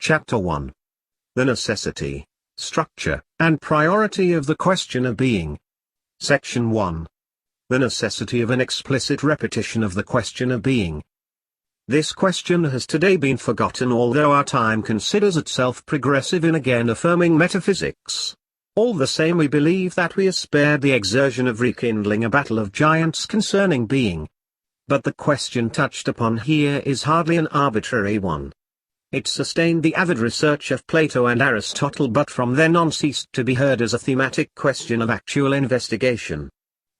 Chapter 1. The necessity, structure, and priority of the question of being. Section 1. The necessity of an explicit repetition of the question of being. This question has today been forgotten, although our time considers itself progressive in again affirming metaphysics. All the same, we believe that we are spared the exertion of rekindling a battle of giants concerning being. But the question touched upon here is hardly an arbitrary one. It sustained the avid research of Plato and Aristotle, but from then on ceased to be heard as a thematic question of actual investigation.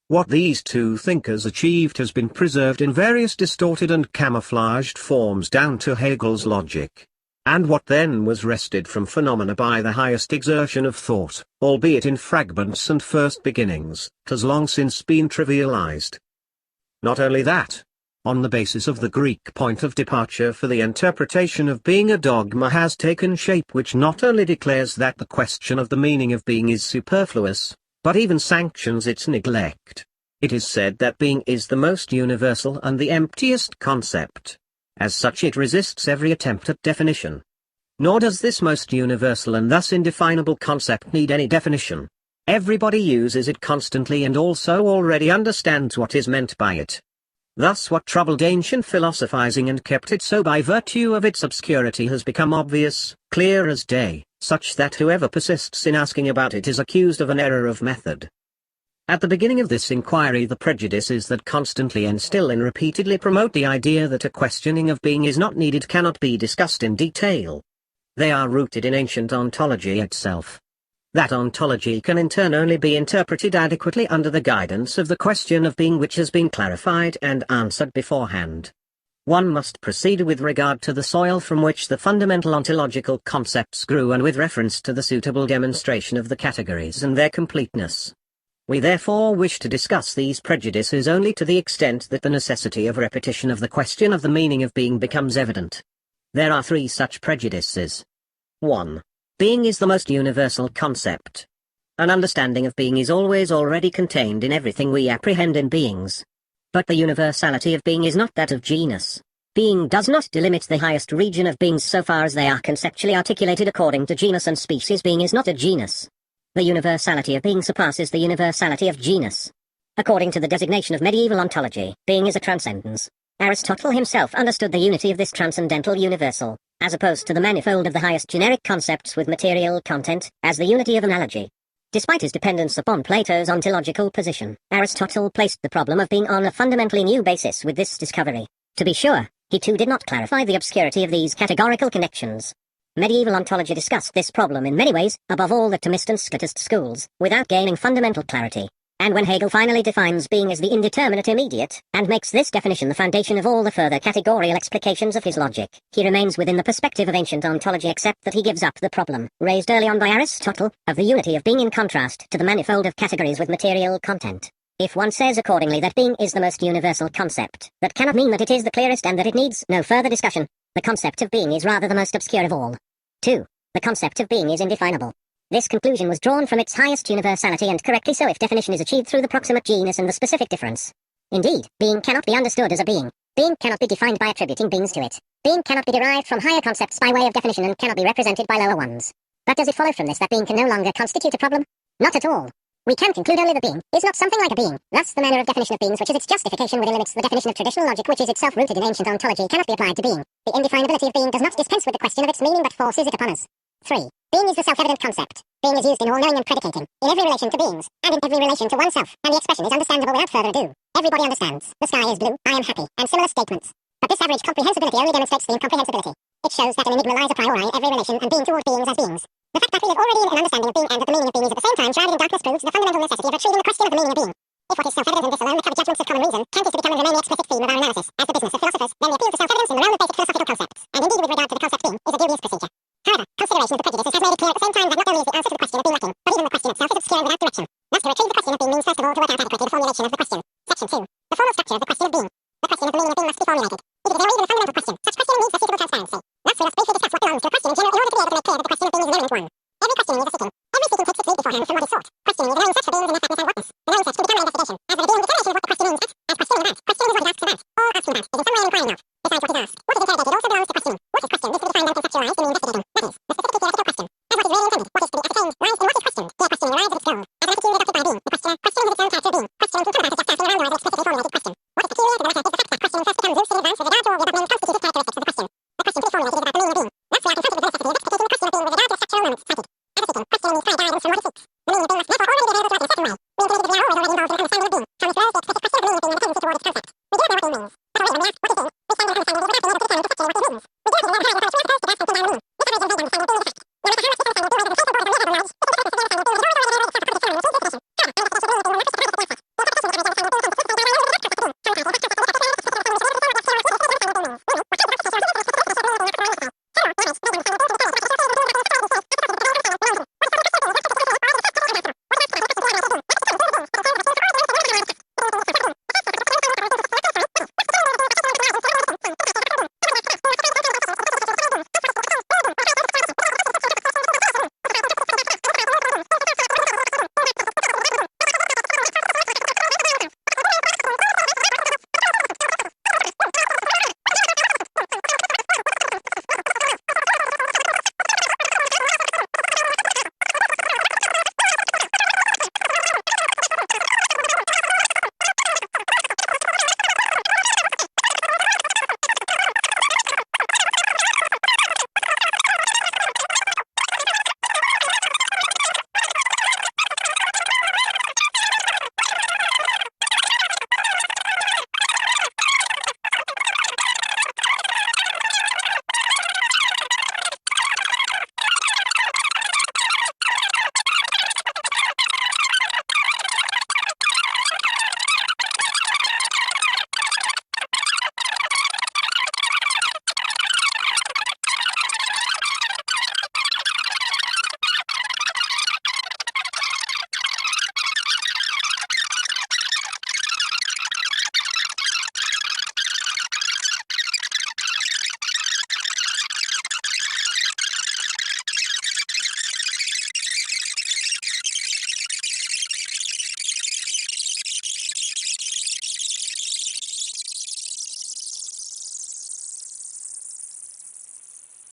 What these two thinkers achieved has been preserved in various distorted and camouflaged forms down to Hegel's logic. And what then was wrested from phenomena by the highest exertion of thought, albeit in fragments and first beginnings, has long since been trivialized. Not only that, on the basis of the Greek point of departure for the interpretation of being, a dogma has taken shape which not only declares that the question of the meaning of being is superfluous, but even sanctions its neglect. It is said that being is the most universal and the emptiest concept. As such, it resists every attempt at definition. Nor does this most universal and thus indefinable concept need any definition. Everybody uses it constantly and also already understands what is meant by it. Thus what troubled ancient philosophizing and kept it so by virtue of its obscurity has become obvious, clear as day, such that whoever persists in asking about it is accused of an error of method. At the beginning of this inquiry, the prejudices that constantly and still and repeatedly promote the idea that a questioning of being is not needed cannot be discussed in detail. They are rooted in ancient ontology itself. That ontology can in turn only be interpreted adequately under the guidance of the question of being, which has been clarified and answered beforehand. One must proceed with regard to the soil from which the fundamental ontological concepts grew and with reference to the suitable demonstration of the categories and their completeness. We therefore wish to discuss these prejudices only to the extent that the necessity of repetition of the question of the meaning of being becomes evident. There are three such prejudices. 1. Being is the most universal concept. An understanding of being is always already contained in everything we apprehend in beings. But the universality of being is not that of genus. Being does not delimit the highest region of beings so far as they are conceptually articulated according to genus and species. Being is not a genus. The universality of being surpasses the universality of genus. According to the designation of medieval ontology, being is a transcendence. Aristotle himself understood the unity of this transcendental universal, as opposed to the manifold of the highest generic concepts with material content, as the unity of analogy. Despite his dependence upon Plato's ontological position, Aristotle placed the problem of being on a fundamentally new basis with this discovery. To be sure, he too did not clarify the obscurity of these categorical connections. Medieval ontology discussed this problem in many ways, above all the Thomist and Scotist schools, without gaining fundamental clarity. And when Hegel finally defines being as the indeterminate immediate, and makes this definition the foundation of all the further categorical explications of his logic, he remains within the perspective of ancient ontology, except that he gives up the problem, raised early on by Aristotle, of the unity of being in contrast to the manifold of categories with material content. If one says accordingly that being is the most universal concept, that cannot mean that it is the clearest and that it needs no further discussion. The concept of being is rather the most obscure of all. 2. The concept of being is indefinable. This conclusion was drawn from its highest universality, and correctly so if definition is achieved through the proximate genus and the specific difference. Indeed, being cannot be understood as a being. Being cannot be defined by attributing beings to it. Being cannot be derived from higher concepts by way of definition and cannot be represented by lower ones. But does it follow from this that being can no longer constitute a problem? Not at all. We can conclude only that being is not something like a being. Thus, the manner of definition of beings, which is its justification within limits the definition of traditional logic, which is itself rooted in ancient ontology, cannot be applied to being. The indefinability of being does not dispense with the question of its meaning but forces it upon us. 3. Being is the self-evident concept. Being is used in all knowing and predicating, in every relation to beings, and in every relation to oneself, and the expression is understandable without further ado. Everybody understands. The sky is blue, I am happy, and similar statements. But this average comprehensibility only demonstrates the incomprehensibility. It shows that an enigma lies a priori in every relation and being toward beings as beings. The fact that we live already in an understanding of being and that the meaning of being is at the same time shrouded in darkness proves the fundamental necessity of retrieving the question of the meaning of being. If what is self-evident and this alone recover judgments of common reason, Kant is to become and remain the explicit theme of our analysis, as the business of philosophers, then the appeal to self-evidence in the realm of basic philosophical concepts, and indeed with regard to the concept being, is a dubious procedure. However, consideration of the prejudices has made it clear at the same time that not only is the answer to the